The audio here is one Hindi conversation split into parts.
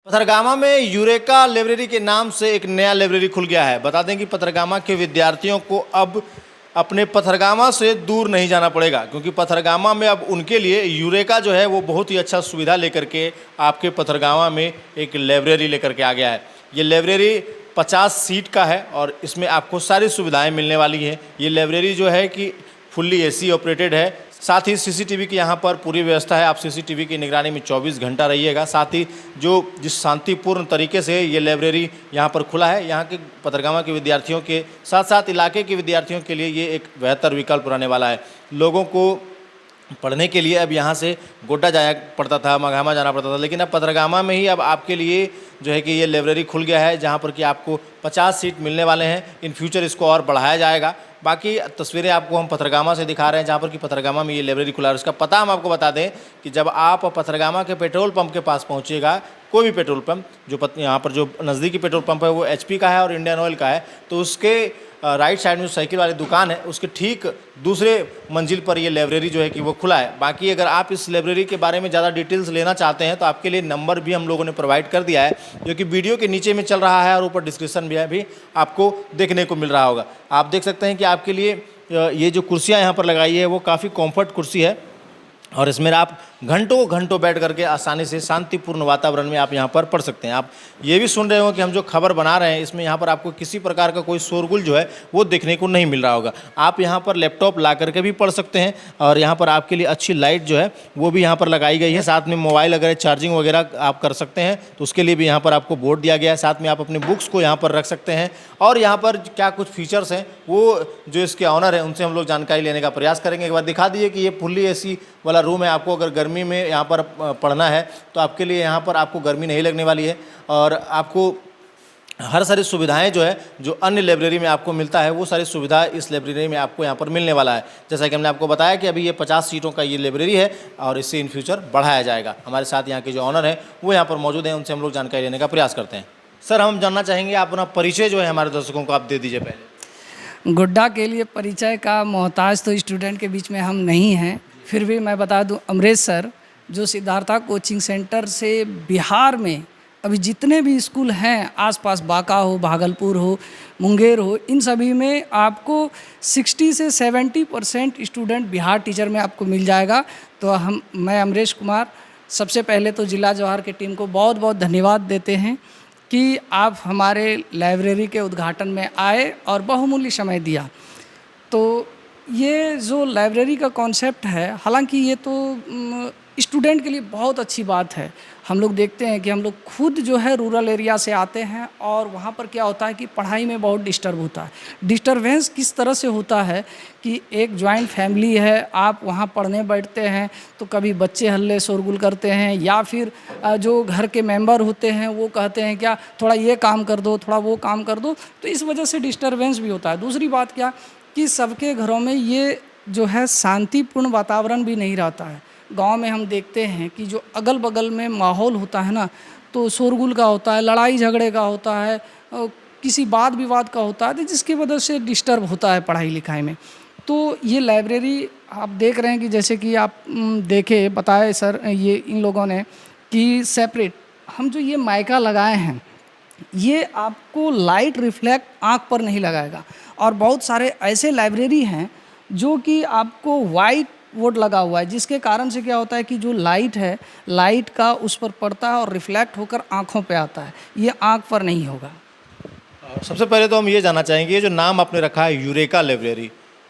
पथरगामा में यूरेका लाइब्रेरी के नाम से एक नया लाइब्रेरी खुल गया है। बता दें कि पथरगामा के विद्यार्थियों को अब अपने पथरगामा से दूर नहीं जाना पड़ेगा, क्योंकि पथरगामा में अब उनके लिए यूरेका जो है वो बहुत ही अच्छा सुविधा लेकर के आपके पथरगामा में एक लाइब्रेरी लेकर के आ गया है। ये लाइब्रेरी 50 सीट का है और इसमें आपको सारी सुविधाएं मिलने वाली हैं। ये लाइब्रेरी जो है कि फुल्ली एसी ऑपरेटेड है। साथ ही सीसीटीवी की यहाँ पर पूरी व्यवस्था है। आप सीसीटीवी की निगरानी में 24 घंटा रहिएगा। साथ ही जिस शांतिपूर्ण तरीके से ये लाइब्रेरी यहाँ पर खुला है, यहाँ के पथरगामा के विद्यार्थियों के साथ साथ इलाके के विद्यार्थियों के लिए ये एक बेहतर विकल्प रहने वाला है। लोगों को पढ़ने के लिए अब यहाँ से गोड्डा जाया पड़ता था, मघामा जाना पड़ता था, लेकिन अब पथरगामा में ही अब आपके लिए जो है कि ये लाइब्रेरी खुल गया है, जहाँ पर कि आपको 50 सीट मिलने वाले हैं। इन फ्यूचर इसको और बढ़ाया जाएगा। बाकी तस्वीरें आपको हम पथरगामा से दिखा रहे हैं, जहाँ पर कि पथरगामा में ये लाइब्रेरी खुला है। उसका पता हम आपको बता दें कि जब आप पथरगामा के पेट्रोल पंप के पास पहुँचिएगा, कोई भी पेट्रोल पंप जो यहाँ पर जो नज़दीकी पेट्रोल पंप है वो HP का है और इंडियन ऑयल का है, तो उसके राइट साइड में जो साइकिल वाली दुकान है उसके ठीक दूसरे मंजिल पर ये लाइब्रेरी जो है कि वो खुला है। बाकी अगर आप इस लाइब्रेरी के बारे में ज़्यादा डिटेल्स लेना चाहते हैं तो आपके लिए नंबर भी हम लोगों ने प्रोवाइड कर दिया है, जो कि वीडियो के नीचे में चल रहा है और ऊपर डिस्क्रिप्शन में भी आपको देखने को मिल रहा होगा। आप देख सकते हैं कि आपके लिए ये जो कुर्सियाँ यहाँ पर लगाई है वो काफ़ी कॉम्फर्ट कुर्सी है और इसमें आप घंटों घंटों बैठ करके आसानी से शांतिपूर्ण वातावरण में आप यहाँ पर पढ़ सकते हैं। आप ये भी सुन रहे हो कि हम जो खबर बना रहे हैं इसमें यहाँ पर आपको किसी प्रकार का कोई शोरगुल जो है वो देखने को नहीं मिल रहा होगा। आप यहाँ पर लैपटॉप ला करके भी पढ़ सकते हैं और यहाँ पर आपके लिए अच्छी लाइट जो है वो भी यहाँ पर लगाई गई है। साथ में मोबाइल अगर चार्जिंग वगैरह आप कर सकते हैं तो उसके लिए भी यहाँ पर आपको बोर्ड दिया गया है। साथ में आप अपने बुक्स को यहाँ पर रख सकते हैं और यहाँ पर क्या कुछ फीचर्स हैं वो जो इसके ऑनर हैं उनसे हम लोग जानकारी लेने का प्रयास करेंगे। एक बार दिखा दिए कि ये फुल्ली AC वाला रूम है। आपको अगर गर्मी में यहाँ पर पढ़ना है तो आपके लिए यहाँ पर आपको गर्मी नहीं लगने वाली है और आपको हर सारी सुविधाएं जो है जो अन्य लाइब्रेरी में आपको मिलता है वो सारी सुविधा इस लाइब्रेरी में आपको यहाँ पर मिलने वाला है। जैसा कि हमने आपको बताया कि अभी ये 50 सीटों का ये लाइब्रेरी है और इससे इन फ्यूचर बढ़ाया जाएगा। हमारे साथ यहाँ के जो ऑनर हैं वो यहाँ पर मौजूद हैं, उनसे हम लोग जानकारी लेने का प्रयास करते हैं। सर, हम जानना चाहेंगे आप अपना परिचय जो है हमारे दर्शकों को आप दे दीजिए। पहले गोड्डा के लिए परिचय का मोहताज तो स्टूडेंट के बीच में हम नहीं हैं, फिर भी मैं बता दूं अमरेश सर जो सिद्धार्था कोचिंग सेंटर से बिहार में अभी जितने भी स्कूल हैं आसपास, बांका हो, भागलपुर हो, मुंगेर हो, इन सभी में आपको 60 से 70% स्टूडेंट बिहार टीचर में आपको मिल जाएगा। तो मैं अमरेश कुमार सबसे पहले तो जिला जवाहर की टीम को बहुत बहुत धन्यवाद देते हैं कि आप हमारे लाइब्रेरी के उद्घाटन में आए और बहुमूल्य समय दिया। तो ये जो लाइब्रेरी का कॉन्सेप्ट है, हालांकि ये तो स्टूडेंट के लिए बहुत अच्छी बात है। हम लोग देखते हैं कि हम लोग खुद जो है रूरल एरिया से आते हैं और वहाँ पर क्या होता है कि पढ़ाई में बहुत डिस्टर्ब होता है। डिस्टर्बेंस किस तरह से होता है कि एक जॉइंट फैमिली है, आप वहाँ पढ़ने बैठते हैं तो कभी बच्चे हल्ले शोरगुल करते हैं या फिर जो घर के मेंबर होते हैं वो कहते हैं क्या थोड़ा ये काम कर दो, थोड़ा वो काम कर दो, तो इस वजह से डिस्टर्बेंस भी होता है। दूसरी बात क्या कि सबके घरों में ये जो है शांतिपूर्ण वातावरण भी नहीं रहता है। गांव में हम देखते हैं कि जो अगल बगल में माहौल होता है ना, तो शोरगुल का होता है, लड़ाई झगड़े का होता है, किसी बात विवाद का होता है, तो जिसकी वजह से डिस्टर्ब होता है पढ़ाई लिखाई में। तो ये लाइब्रेरी आप देख रहे हैं कि जैसे कि आप देखे बताए सर ये इन लोगों ने कि सेपरेट हम जो ये माइका लगाए हैं ये आपको लाइट रिफ्लेक्ट आँख पर नहीं लगाएगा। और बहुत सारे ऐसे लाइब्रेरी हैं जो कि आपको वाइट बोर्ड लगा हुआ है, जिसके कारण से क्या होता है कि जो लाइट है, लाइट का उस पर पड़ता है और रिफ्लेक्ट होकर आँखों पे आता है, ये आँख पर नहीं होगा। सबसे पहले तो हम ये जानना चाहेंगे ये जो नाम आपने रखा है यूरेका लाइब्रेरी,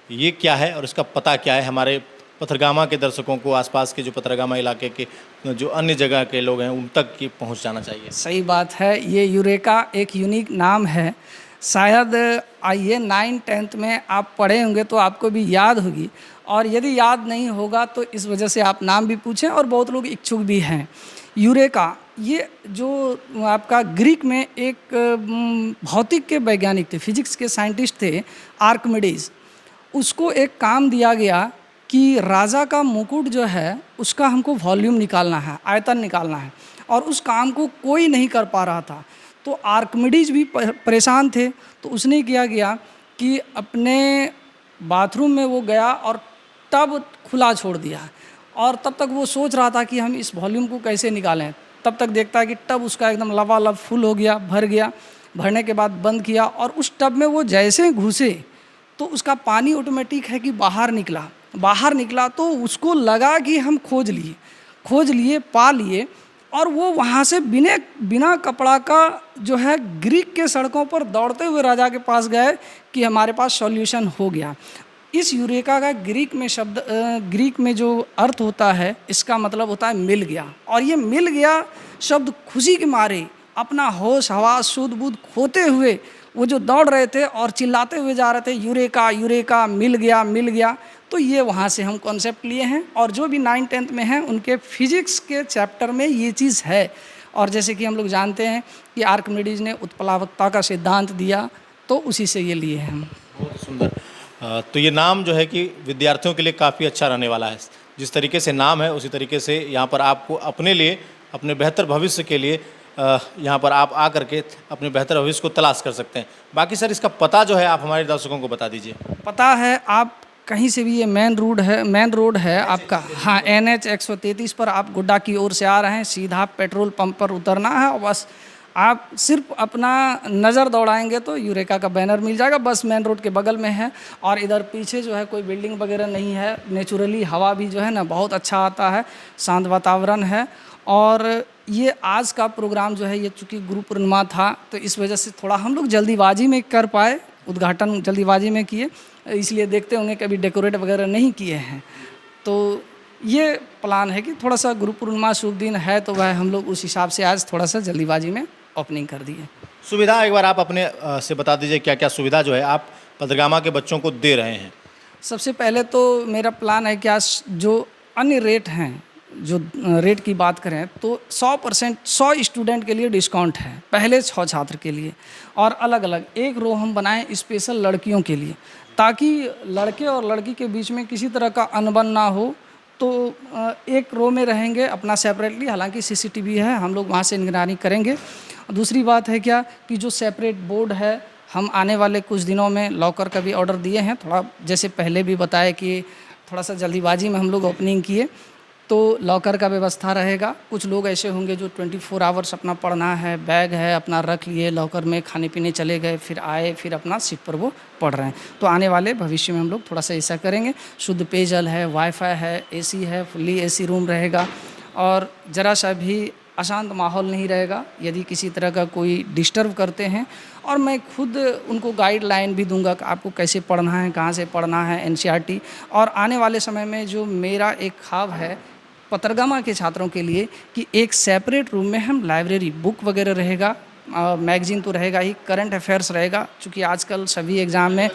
ये क्या है और इसका पता क्या है? हमारे पथरगामा के दर्शकों को, आसपास के जो पथरगामा इलाके के जो अन्य जगह के लोग हैं उन तक की पहुँच जाना चाहिए। सही बात है, ये यूरेका एक यूनिक नाम है। शायद आइए 9th-10th में आप पढ़े होंगे तो आपको भी याद होगी, और यदि याद नहीं होगा तो इस वजह से आप नाम भी पूछें और बहुत लोग इच्छुक भी हैं। यूरेका ये जो आपका ग्रीक में एक भौतिक के वैज्ञानिक थे, फिजिक्स के साइंटिस्ट थे आर्किमिडीज, उसको एक काम दिया गया कि राजा का मुकुट जो है उसका हमको वॉल्यूम निकालना है, आयतन निकालना है, और उस काम को कोई नहीं कर पा रहा था। तो आर्किमिडीज भी परेशान थे, तो उसने किया गया कि अपने बाथरूम में वो गया और टब खुला छोड़ दिया, और तब तक वो सोच रहा था कि हम इस वॉल्यूम को कैसे निकालें। तब तक देखता है कि टब उसका एकदम लबालब फुल हो गया, भर गया। भरने के बाद बंद किया और उस टब में वो जैसे घुसे तो उसका पानी ऑटोमेटिक है कि बाहर निकला तो उसको लगा कि हम खोज लिए, पा लिए। और वो वहाँ से बिना कपड़ा का जो है ग्रीक के सड़कों पर दौड़ते हुए राजा के पास गए कि हमारे पास सॉल्यूशन हो गया। इस यूरेका का ग्रीक में जो अर्थ होता है, इसका मतलब होता है मिल गया। और ये मिल गया शब्द खुशी के मारे अपना होश हवास शुद्ध बुद्ध खोते हुए वो जो दौड़ रहे थे और चिल्लाते हुए जा रहे थे, यूरेका यूरेका, मिल गया। तो ये वहाँ से हम कॉन्सेप्ट लिए हैं। और जो भी 9th-10th में हैं उनके फिजिक्स के चैप्टर में ये चीज़ है। और जैसे कि हम लोग जानते हैं कि आर्किमिडीज ने उत्प्लावकता का सिद्धांत दिया, तो उसी से ये लिए हैं हम। बहुत सुंदर। तो ये नाम जो है कि विद्यार्थियों के लिए काफ़ी अच्छा रहने वाला है। जिस तरीके से नाम है उसी तरीके से यहाँ पर आपको अपने लिए, अपने बेहतर भविष्य के लिए यहाँ पर आप आ करके अपने बेहतर भविष्य को तलाश कर सकते हैं। बाकी सर इसका पता जो है आप हमारे दर्शकों को बता दीजिए। पता है, आप कहीं से भी, ये मेन रोड है आपका, हाँ, NH 133 पर आप गुड्डा की ओर से आ रहे हैं, सीधा पेट्रोल पंप पर उतरना है और बस आप सिर्फ अपना नज़र दौड़ाएंगे तो यूरेका का बैनर मिल जाएगा। बस मेन रोड के बगल में है और इधर पीछे जो है कोई बिल्डिंग वगैरह नहीं है। नेचुरली हवा भी जो है ना बहुत अच्छा आता है, शांत वातावरण है। और ये आज का प्रोग्राम जो है ये चूँकि गुरु पूर्णिमा था तो इस वजह से थोड़ा हम लोग जल्दीबाजी में कर पाए, उद्घाटन जल्दीबाजी में किए, इसलिए देखते होंगे कभी डेकोरेट वगैरह नहीं किए हैं। तो ये प्लान है कि थोड़ा सा गुरु पूर्णिमा शुभ दिन है तो वह हम लोग उस हिसाब से आज थोड़ा सा जल्दीबाजी में ओपनिंग कर दिए। सुविधा एक बार आप अपने से बता दीजिए, क्या क्या सुविधा जो है आप पथरगामा के बच्चों को दे रहे हैं? सबसे पहले तो मेरा प्लान है कि आज जो अन्य रेट हैं, जो रेट की बात करें तो 100% 100 स्टूडेंट के लिए डिस्काउंट है, पहले 6 छात्र के लिए। और अलग अलग एक रो हम बनाएं स्पेशल लड़कियों के लिए, ताकि लड़के और लड़की के बीच में किसी तरह का अनबन ना हो। तो एक रो में रहेंगे अपना सेपरेटली, हालांकि CCTV है, हम लोग वहाँ से निगरानी करेंगे। दूसरी बात है क्या कि जो सेपरेट बोर्ड है, हम आने वाले कुछ दिनों में लॉकर का भी ऑर्डर दिए हैं। थोड़ा जैसे पहले भी बताया कि थोड़ा सा जल्दीबाजी में हम लोग ओपनिंग किए, तो लॉकर का व्यवस्था रहेगा। कुछ लोग ऐसे होंगे जो 24 आवर्स अपना पढ़ना है, बैग है अपना रख लिए लॉकर में, खाने पीने चले गए, फिर आए, फिर अपना सीट पर वो पढ़ रहे हैं। तो आने वाले भविष्य में हम लोग थोड़ा सा ऐसा करेंगे। शुद्ध पेयजल है, वाईफाई है, AC है, फुल्ली AC रूम रहेगा और ज़रा सा भी अशांत माहौल नहीं रहेगा यदि किसी तरह का कोई डिस्टर्ब करते हैं। और मैं खुद उनको गाइडलाइन भी दूंगा कि आपको कैसे पढ़ना है, कहाँ से पढ़ना है, NCERT। और आने वाले समय में जो मेरा एक ख्वाब है पथरगामा के छात्रों के लिए कि एक सेपरेट रूम में हम लाइब्रेरी, बुक वगैरह रहेगा, मैगजीन तो रहेगा ही, करंट अफेयर्स रहेगा, चूँकि आजकल सभी एग्ज़ाम में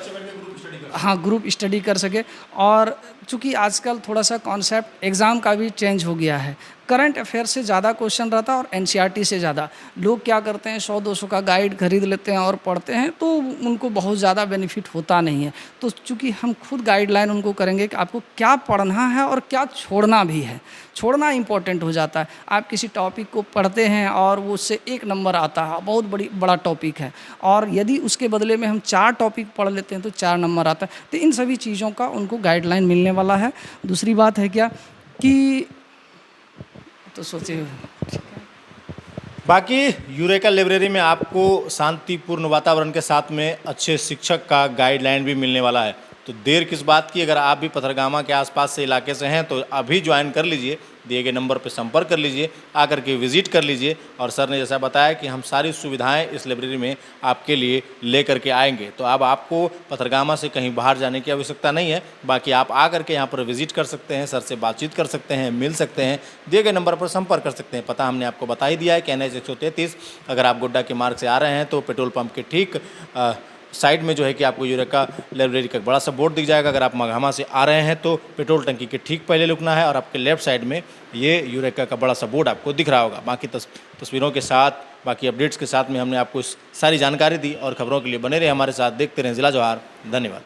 हाँ ग्रुप स्टडी कर सके। और चूँकि आजकल थोड़ा सा कॉन्सेप्ट एग्ज़ाम का भी चेंज हो गया है, करंट अफेयर से ज़्यादा क्वेश्चन रहता है और NCERT से ज़्यादा। लोग क्या करते हैं 100-200 का गाइड खरीद लेते हैं और पढ़ते हैं, तो उनको बहुत ज़्यादा बेनिफिट होता नहीं है। तो चूँकि हम खुद गाइडलाइन उनको करेंगे कि आपको क्या पढ़ना है और क्या छोड़ना भी है। छोड़ना इंपॉर्टेंट हो जाता है। आप किसी टॉपिक को पढ़ते हैं और वो उससे 1 नंबर आता है, बहुत बड़ा टॉपिक है, और यदि उसके बदले में हम 4 टॉपिक पढ़ लेते हैं तो 4 नंबर आता है। तो इन सभी चीज़ों का उनको गाइडलाइन मिलने वाला है। दूसरी बात है क्या कि तो सोचिए, बाकी यूरेका लाइब्रेरी में आपको शांतिपूर्ण वातावरण के साथ में अच्छे शिक्षक का गाइडलाइन भी मिलने वाला है। तो देर किस बात की, अगर आप भी पथरगामा के आसपास से इलाके से हैं तो अभी ज्वाइन कर लीजिए, दिए गए नंबर पर संपर्क कर लीजिए, आकर के विज़िट कर लीजिए। और सर ने जैसा बताया कि हम सारी सुविधाएं इस लाइब्रेरी में आपके लिए ले करके आएंगे। तो अब आपको पथरगामा से कहीं बाहर जाने की आवश्यकता नहीं है। बाकी आप आकर के यहाँ पर विज़िट कर सकते हैं, सर से बातचीत कर सकते हैं, मिल सकते हैं, दिए गए नंबर पर संपर्क कर सकते हैं। पता हमने आपको बता ही दिया है कि NH 133। अगर आप गुड्डा के मार्ग से आ रहे हैं तो पेट्रोल पंप के ठीक साइड में जो है कि आपको यूरेका लाइब्रेरी का बड़ा सा बोर्ड दिख जाएगा। अगर आप मगहमा से आ रहे हैं तो पेट्रोल टंकी के ठीक पहले रुकना है और आपके लेफ्ट साइड में ये यूरेका का बड़ा सा बोर्ड आपको दिख रहा होगा। बाकी तस्वीरों के साथ, बाकी अपडेट्स के साथ में हमने आपको सारी जानकारी दी और खबरों के लिए बने रहे हमारे साथ, देखते रहें जिला जवाहर। धन्यवाद।